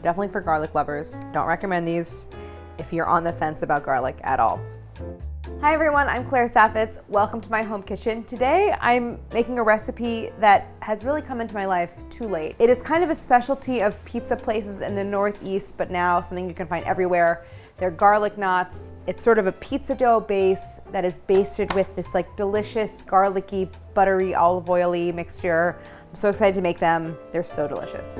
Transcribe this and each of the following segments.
Definitely for garlic lovers. Don't recommend these if you're on the fence about garlic at all. Hi everyone, I'm Claire Saffitz. Welcome to my home kitchen. Today I'm making a recipe that has really come into my life too late. It is kind of a specialty of pizza places in the Northeast, but now something you can find everywhere. They're garlic knots. It's sort of a pizza dough base that is basted with this like delicious garlicky, buttery, olive oily mixture. I'm so excited to make them. They're so delicious.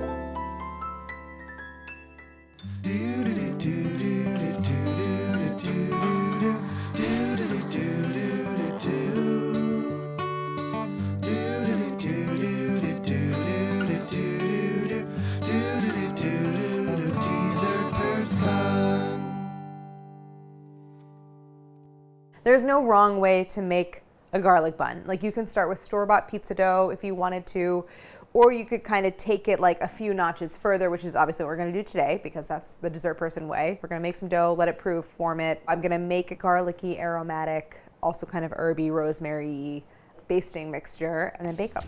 There's no wrong way to make a garlic bun. Like you can start with store-bought pizza dough if you wanted to, or you could kind of take it like a few notches further, which is obviously what we're gonna do today because that's the dessert person way. We're gonna make some dough, let it proof, form it. I'm gonna make a garlicky, aromatic, also kind of herby, rosemary basting mixture, and then bake them.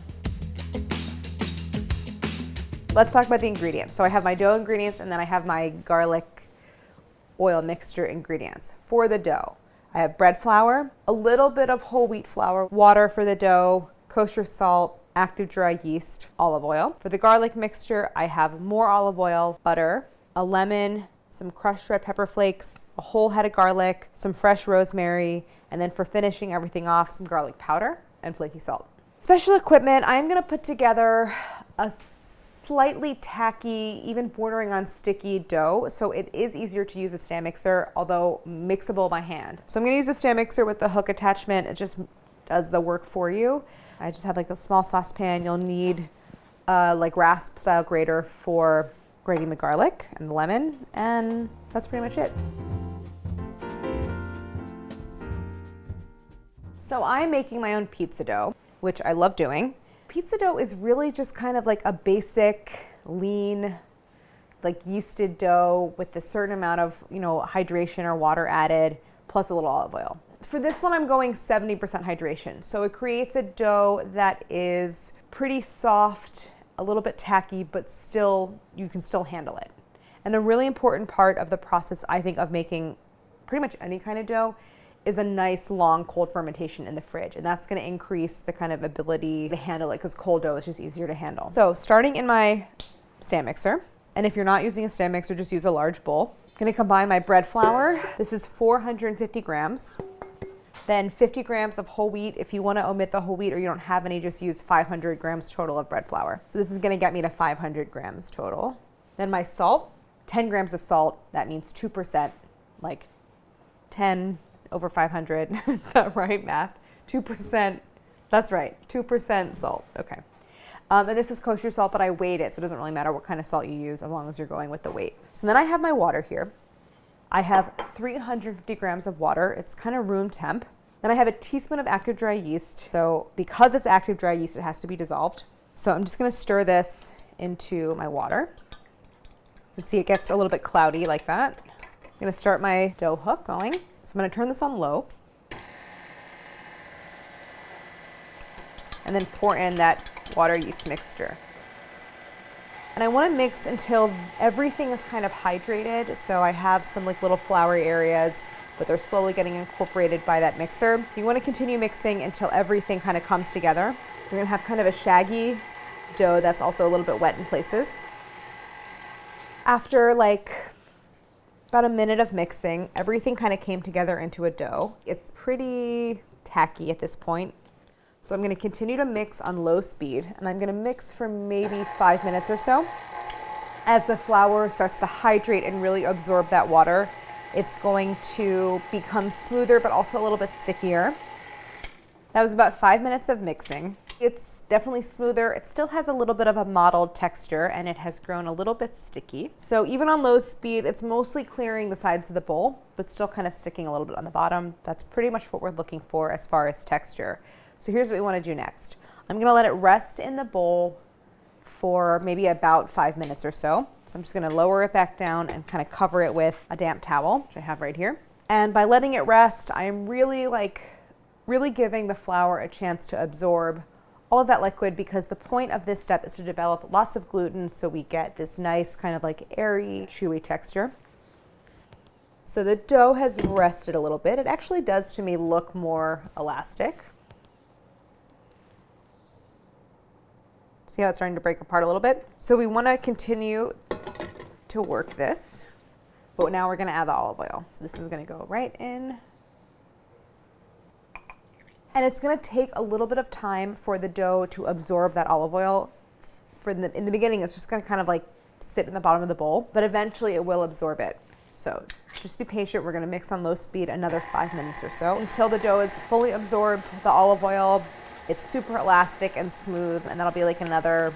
Let's talk about the ingredients. So I have my dough ingredients and then I have my garlic oil mixture ingredients. For the dough, I have bread flour, a little bit of whole wheat flour, water for the dough, kosher salt, active dry yeast, olive oil. For the garlic mixture, I have more olive oil, butter, a lemon, some crushed red pepper flakes, a whole head of garlic, some fresh rosemary, and then for finishing everything off, some garlic powder and flaky salt. Special equipment, I'm gonna put together a slightly tacky, even bordering on sticky dough. So it is easier to use a stand mixer, although mixable by hand. So I'm gonna use a stand mixer with the hook attachment. It just does the work for you. I just have like a small saucepan. You'll need like rasp style grater for grating the garlic and the lemon, and that's pretty much it. So I'm making my own pizza dough, which I love doing. Pizza dough is really just kind of like a basic, lean, like yeasted dough with a certain amount of, hydration or water added, plus a little olive oil. For this one, I'm going 70% hydration. So it creates a dough that is pretty soft, a little bit tacky, but still, you can still handle it. And a really important part of the process, I think, of making pretty much any kind of dough is a nice long cold fermentation in the fridge, and that's going to increase the kind of ability to handle it because cold dough is just easier to handle. So starting in my stand mixer, and if you're not using a stand mixer, just use a large bowl. I'm going to combine my bread flour. This is 450 grams. Then 50 grams of whole wheat. If you want to omit the whole wheat or you don't have any, just use 500 grams total of bread flour. So this is going to get me to 500 grams total. Then my salt, 10 grams of salt. That means 2%, like 10 over 500, is that right, math? 2%, that's right, 2% salt, okay. And this is kosher salt, but I weighed it, so it doesn't really matter what kind of salt you use as long as you're going with the weight. So then I have my water here. I have 350 grams of water. It's kind of room temp. Then I have a teaspoon of active dry yeast. So because it's active dry yeast, it has to be dissolved. So I'm just gonna stir this into my water. You can see it gets a little bit cloudy like that. I'm gonna start my dough hook going. So I'm going to turn this on low and then pour in that water yeast mixture. And I want to mix until everything is kind of hydrated. So I have some like little floury areas, but they're slowly getting incorporated by that mixer. So you want to continue mixing until everything kind of comes together. You're going to have kind of a shaggy dough that's also a little bit wet in places. After about a minute of mixing, everything kind of came together into a dough. It's pretty tacky at this point. So I'm going to continue to mix on low speed, and I'm going to mix for maybe 5 minutes or so. As the flour starts to hydrate and really absorb that water, it's going to become smoother but also a little bit stickier. That was about 5 minutes of mixing. It's definitely smoother. It still has a little bit of a mottled texture and it has grown a little bit sticky. So even on low speed, it's mostly clearing the sides of the bowl, but still kind of sticking a little bit on the bottom. That's pretty much what we're looking for as far as texture. So here's what we want to do next. I'm gonna let it rest in the bowl for maybe about 5 minutes or so. So I'm just gonna lower it back down and kind of cover it with a damp towel, which I have right here. And by letting it rest, I'm really giving the flour a chance to absorb all of that liquid because the point of this step is to develop lots of gluten so we get this nice kind of like airy, chewy texture. So the dough has rested a little bit. It actually does to me look more elastic. See how it's starting to break apart a little bit? So we want to continue to work this, but now we're going to add the olive oil. So this is going to go right in. And it's going to take a little bit of time for the dough to absorb that olive oil. In the beginning, it's just going to kind of like sit in the bottom of the bowl, but eventually it will absorb it. So just be patient. We're going to mix on low speed another 5 minutes or so until the dough is fully absorbed the olive oil. It's super elastic and smooth, and that'll be like another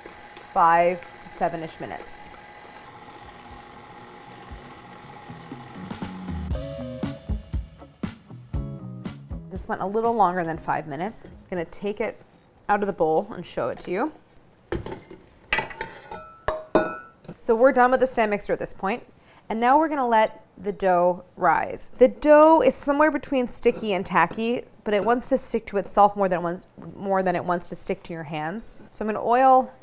5 to 7-ish minutes. This went a little longer than 5 minutes. I'm gonna take it out of the bowl and show it to you. So we're done with the stand mixer at this point. And now we're gonna let the dough rise. The dough is somewhere between sticky and tacky, but it wants to stick to itself more than it wants to stick to your hands. So I'm gonna oil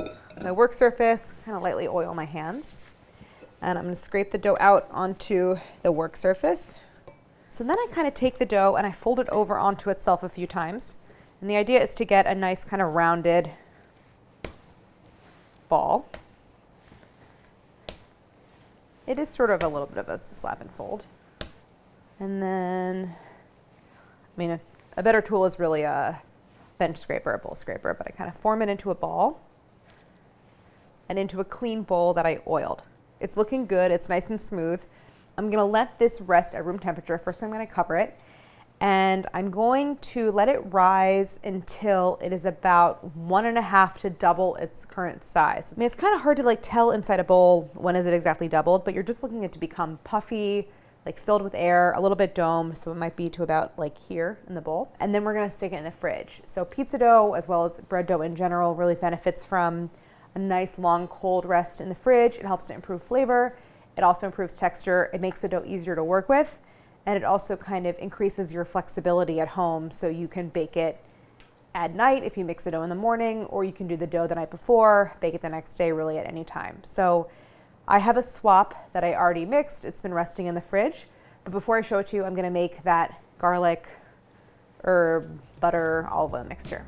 my work surface, kind of lightly oil my hands. And I'm gonna scrape the dough out onto the work surface. So then I kind of take the dough and I fold it over onto itself a few times. And the idea is to get a nice kind of rounded ball. It is sort of a little bit of a slap and fold. And then, I mean, a better tool is really a bench scraper, a bowl scraper, but I kind of form it into a ball and into a clean bowl that I oiled. It's looking good, it's nice and smooth. I'm gonna let this rest at room temperature. First I'm gonna cover it, and I'm going to let it rise until it is about 1.5 to double its current size. I mean, it's kind of hard to like tell inside a bowl when is it exactly doubled, but you're just looking at it to become puffy, like filled with air, a little bit domed, so it might be to about like here in the bowl. And then we're gonna stick it in the fridge. So pizza dough, as well as bread dough in general, really benefits from a nice long cold rest in the fridge. It helps to improve flavor. It also improves texture. It makes the dough easier to work with. And it also kind of increases your flexibility at home, so you can bake it at night if you mix the dough in the morning, or you can do the dough the night before, bake it the next day, really at any time. So I have a swap that I already mixed. It's been resting in the fridge. But before I show it to you, I'm gonna make that garlic, herb, butter, olive oil mixture.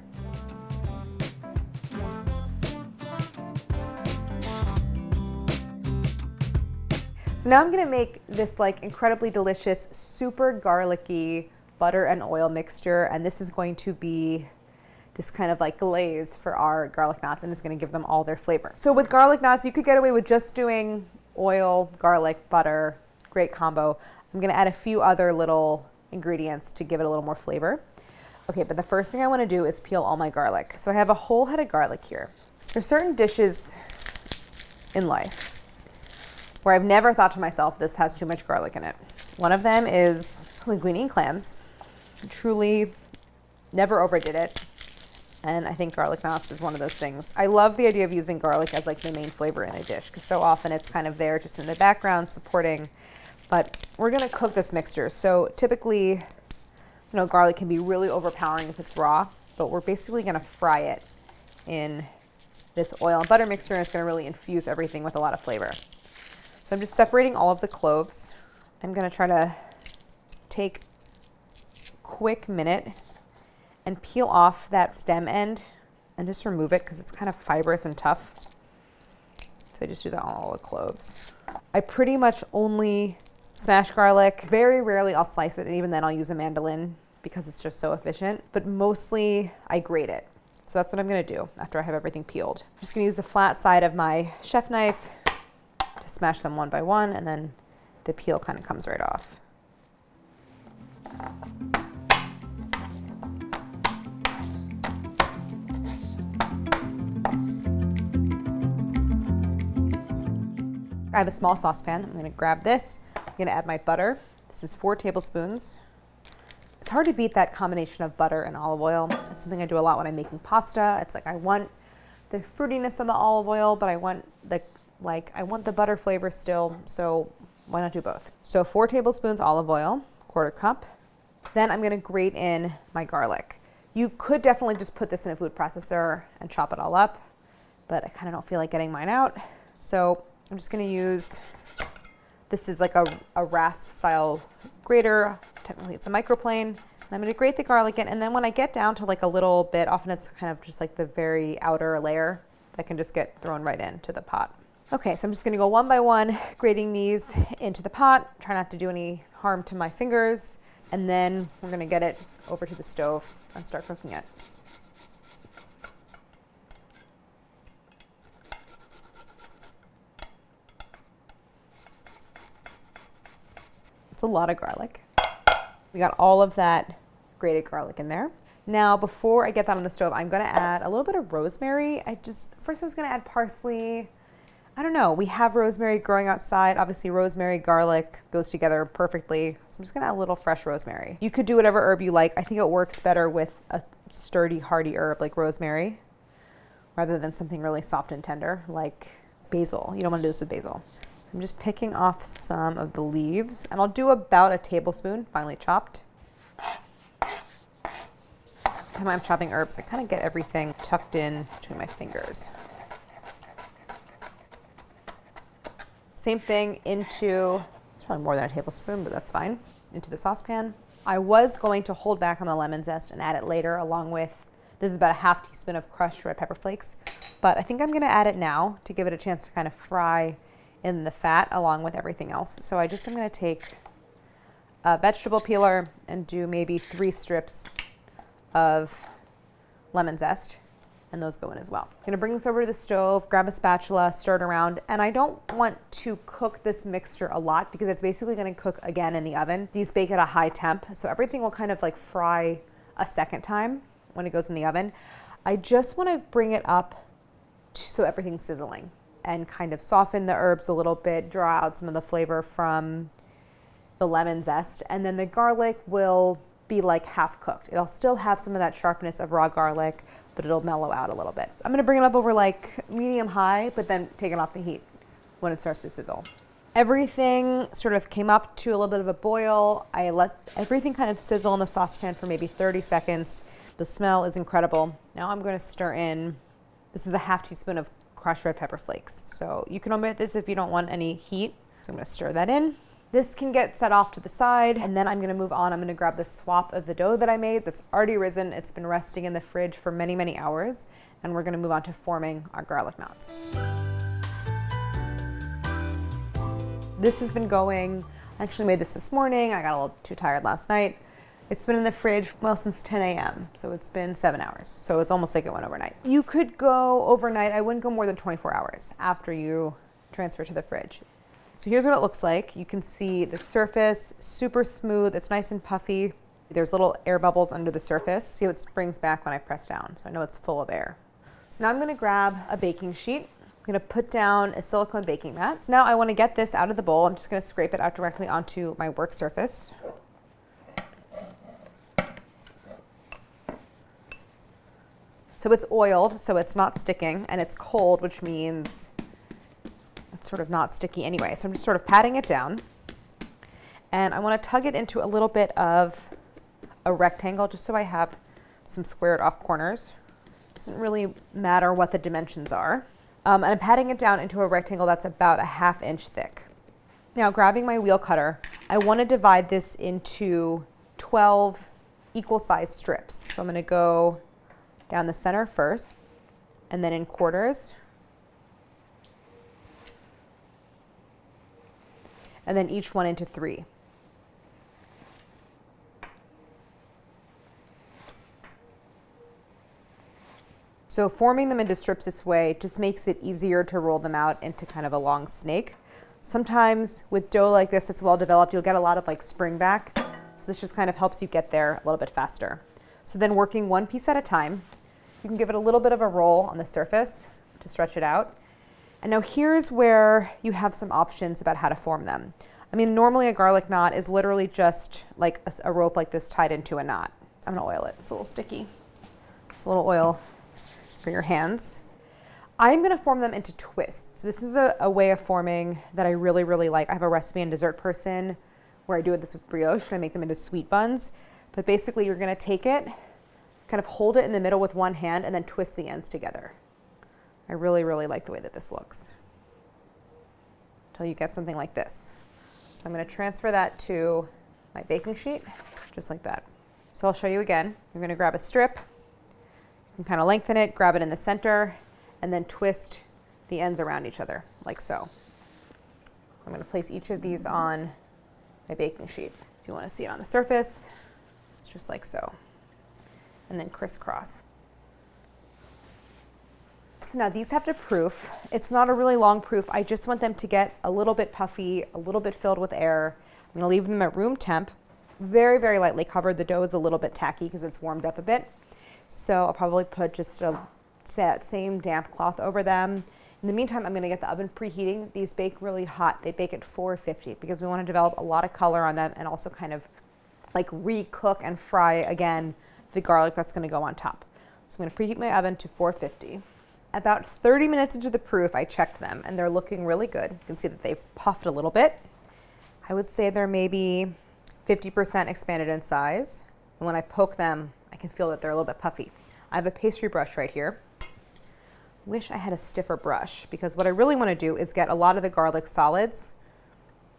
So now I'm gonna make this like incredibly delicious, super garlicky butter and oil mixture, and this is going to be this kind of like glaze for our garlic knots, and it's gonna give them all their flavor. So with garlic knots, you could get away with just doing oil, garlic, butter, great combo. I'm gonna add a few other little ingredients to give it a little more flavor. Okay, but the first thing I wanna do is peel all my garlic. So I have a whole head of garlic here. There's certain dishes in life where I've never thought to myself, this has too much garlic in it. One of them is linguine and clams. I truly never overdid it. And I think garlic knots is one of those things. I love the idea of using garlic as like the main flavor in a dish, because so often it's kind of there just in the background supporting. But we're gonna cook this mixture. So typically, you know, garlic can be really overpowering if it's raw, but we're basically gonna fry it in this oil and butter mixture, and it's gonna really infuse everything with a lot of flavor. So I'm just separating all of the cloves. I'm gonna try to take a quick minute and peel off that stem end and just remove it because it's kind of fibrous and tough. So I just do that on all the cloves. I pretty much only smash garlic. Very rarely I'll slice it, and even then I'll use a mandolin because it's just so efficient, but mostly I grate it. So that's what I'm gonna do after I have everything peeled. I'm just gonna use the flat side of my chef knife to smash them one by one, and then the peel kind of comes right off. I have a small saucepan. I'm gonna grab this. I'm gonna add my butter. This is 4 tablespoons. It's hard to beat that combination of butter and olive oil. It's something I do a lot when I'm making pasta. It's like I want the fruitiness of the olive oil, but I want the butter flavor still, so why not do both? So 4 tablespoons olive oil, 1/4 cup. Then I'm gonna grate in my garlic. You could definitely just put this in a food processor and chop it all up, but I kind of don't feel like getting mine out. So I'm just going to use, this is like a rasp style grater. Technically it's a microplane. And I'm going to grate the garlic in, and then when I get down to like a little bit, often it's kind of just like the very outer layer that can just get thrown right into the pot. Okay, so I'm just going to go one by one, grating these into the pot. Try not to do any harm to my fingers. And then we're going to get it over to the stove and start cooking it. It's a lot of garlic. We got all of that grated garlic in there. Now, before I get that on the stove, I'm going to add a little bit of rosemary. First I was going to add parsley. I don't know, we have rosemary growing outside. Obviously rosemary, garlic goes together perfectly. So I'm just gonna add a little fresh rosemary. You could do whatever herb you like. I think it works better with a sturdy, hardy herb like rosemary rather than something really soft and tender like basil. You don't wanna do this with basil. I'm just picking off some of the leaves, and I'll do about a tablespoon finely chopped. When I'm chopping herbs, I kind of get everything tucked in between my fingers. Same thing into, it's probably more than a tablespoon, but that's fine, into the saucepan. I was going to hold back on the lemon zest and add it later along with, this is about a half teaspoon of crushed red pepper flakes, but I think I'm gonna add it now to give it a chance to kind of fry in the fat along with everything else. So I'm gonna take a vegetable peeler and do maybe 3 strips of lemon zest, and those go in as well. I'm gonna bring this over to the stove, grab a spatula, stir it around, and I don't want to cook this mixture a lot because it's basically gonna cook again in the oven. These bake at a high temp, so everything will kind of like fry a second time when it goes in the oven. I just wanna bring it up so everything's sizzling and kind of soften the herbs a little bit, draw out some of the flavor from the lemon zest, and then the garlic will be like half cooked. It'll still have some of that sharpness of raw garlic, but it'll mellow out a little bit. I'm gonna bring it up over like medium high, but then take it off the heat when it starts to sizzle. Everything sort of came up to a little bit of a boil. I let everything kind of sizzle in the saucepan for maybe 30 seconds. The smell is incredible. Now I'm gonna stir in, this is a half teaspoon of crushed red pepper flakes. So you can omit this if you don't want any heat. So I'm gonna stir that in. This can get set off to the side, and then I'm gonna move on. I'm gonna grab the swap of the dough that I made that's already risen. It's been resting in the fridge for many, many hours, and we're gonna move on to forming our garlic knots. This has been going, I actually made this morning. I got a little too tired last night. It's been in the fridge, well, since 10 a.m. So it's been 7 hours. So it's almost like it went overnight. You could go overnight. I wouldn't go more than 24 hours after you transfer to the fridge. So here's what it looks like. You can see the surface, super smooth. It's nice and puffy. There's little air bubbles under the surface. See how it springs back when I press down. So I know it's full of air. So now I'm gonna grab a baking sheet. I'm gonna put down a silicone baking mat. So now I wanna get this out of the bowl. I'm just gonna scrape it out directly onto my work surface. So it's oiled, so it's not sticking, and it's cold, which means it's sort of not sticky anyway. So I'm just sort of patting it down, and I want to tug it into a little bit of a rectangle just so I have some squared off corners. Doesn't really matter what the dimensions are. And I'm patting it down into a rectangle that's about a ½ inch thick. Now grabbing my wheel cutter, I want to divide this into 12 equal sized strips. So I'm going to go down the center first, and then in quarters, and then each one into 3. So forming them into strips this way just makes it easier to roll them out into kind of a long snake. Sometimes with dough like this that's well developed, you'll get a lot of like spring back. So this just kind of helps you get there a little bit faster. So then working one piece at a time, you can give it a little bit of a roll on the surface to stretch it out. And now here's where you have some options about how to form them. I mean, normally a garlic knot is literally just like a rope like this tied into a knot. I'm gonna oil it, it's a little sticky. It's a little oil for your hands. I'm gonna form them into twists. This is a way of forming that I really, really like. I have a recipe in Dessert Person where I do this with brioche and I make them into sweet buns. But basically you're gonna take it, kind of hold it in the middle with one hand and then twist the ends together. I really, really like the way that this looks. Until you get something like this. So I'm going to transfer that to my baking sheet, just like that. So I'll show you again. You're going to grab a strip, you can kind of lengthen it, grab it in the center, and then twist the ends around each other, like so. I'm going to place each of these on my baking sheet. If you want to see it on the surface, it's just like so. And then crisscross. So now these have to proof. It's not a really long proof. I just want them to get a little bit puffy, a little bit filled with air. I'm going to leave them at room temp, very, very lightly covered. The dough is a little bit tacky because it's warmed up a bit. So I'll probably put just that same damp cloth over them. In the meantime, I'm going to get the oven preheating. These bake really hot. They bake at 450 because we want to develop a lot of color on them and also kind of like re-cook and fry again the garlic that's going to go on top. So I'm going to preheat my oven to 450. About 30 minutes into the proof, I checked them and they're looking really good. You can see that they've puffed a little bit. I would say they're maybe 50% expanded in size. And when I poke them, I can feel that they're a little bit puffy. I have a pastry brush right here. Wish I had a stiffer brush because what I really want to do is get a lot of the garlic solids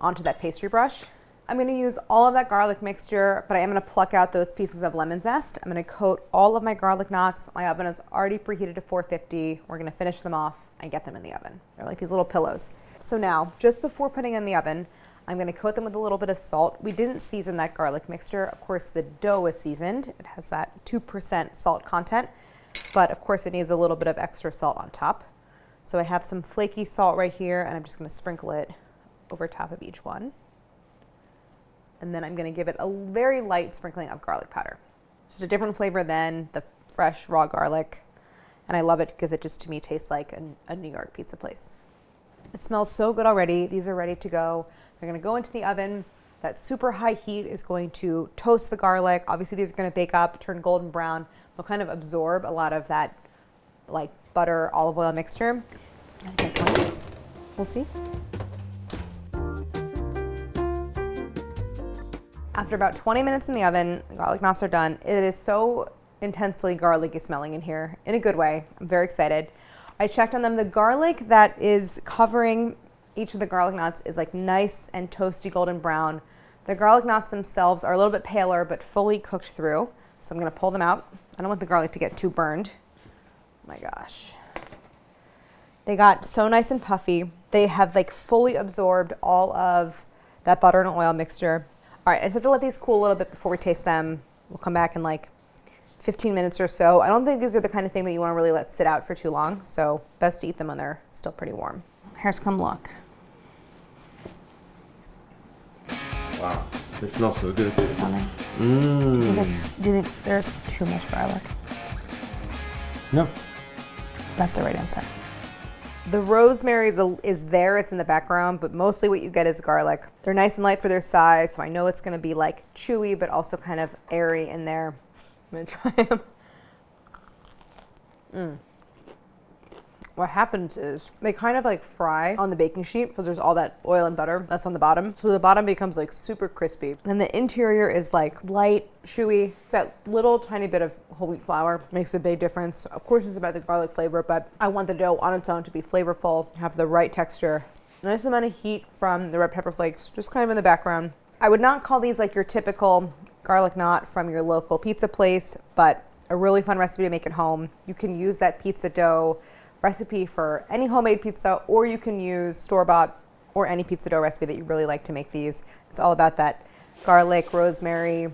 onto that pastry brush. I'm going to use all of that garlic mixture, but I am going to pluck out those pieces of lemon zest. I'm going to coat all of my garlic knots. My oven is already preheated to 450. We're going to finish them off and get them in the oven. They're like these little pillows. So now, just before putting in the oven, I'm going to coat them with a little bit of salt. We didn't season that garlic mixture. Of course, the dough is seasoned. It has that 2% salt content, but of course it needs a little bit of extra salt on top. So I have some flaky salt right here, and I'm just going to sprinkle it over top of each one. And then I'm going to give it a very light sprinkling of garlic powder. Just a different flavor than the fresh raw garlic. And I love it because it just to me tastes like a New York pizza place. It smells so good already. These are ready to go. They're going to go into the oven. That super high heat is going to toast the garlic. Obviously these are going to bake up, turn golden brown. They'll kind of absorb a lot of that like butter, olive oil mixture. We'll see. After about 20 minutes in the oven, the garlic knots are done. It is so intensely garlicky smelling in here, in a good way. I'm very excited. I checked on them. The garlic that is covering each of the garlic knots is like nice and toasty golden brown. The garlic knots themselves are a little bit paler, but fully cooked through. So I'm gonna pull them out. I don't want the garlic to get too burned. Oh my gosh. They got so nice and puffy. They have like fully absorbed all of that butter and oil mixture. All right, I just have to let these cool a little bit before we taste them. We'll come back in like 15 minutes or so. I don't think these are the kind of thing that you want to really let sit out for too long, so best to eat them when they're still pretty warm. Here's come look. Wow, they smell so good. Do you think there's too much garlic? No. That's the right answer. The rosemary is there, it's in the background, but mostly what you get is garlic. They're nice and light for their size, so I know it's gonna be like chewy, but also kind of airy in there. I'm gonna try them. What happens is they kind of like fry on the baking sheet because there's all that oil and butter that's on the bottom. So the bottom becomes like super crispy. And the interior is like light, chewy. That little tiny bit of whole wheat flour makes a big difference. Of course it's about the garlic flavor, but I want the dough on its own to be flavorful, have the right texture. Nice amount of heat from the red pepper flakes, just kind of in the background. I would not call these like your typical garlic knot from your local pizza place, but a really fun recipe to make at home. You can use that pizza dough recipe for any homemade pizza, or you can use store-bought or any pizza dough recipe that you really like to make these. It's all about that garlic, rosemary,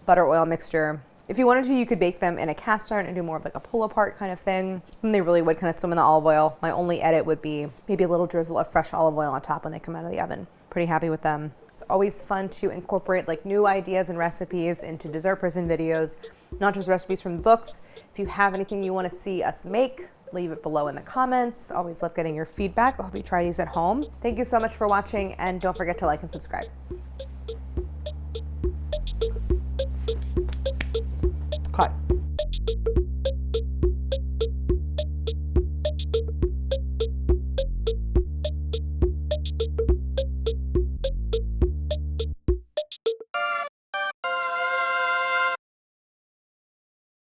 butter oil mixture. If you wanted to, you could bake them in a cast iron and do more of like a pull-apart kind of thing. And they really would kind of swim in the olive oil. My only edit would be maybe a little drizzle of fresh olive oil on top when they come out of the oven. Pretty happy with them. It's always fun to incorporate like new ideas and recipes into dessert person videos, not just recipes from the books. If you have anything you want to see us make, leave it below in the comments. Always love getting your feedback. I hope you try these at home. Thank you so much for watching, and don't forget to like and subscribe. Cut.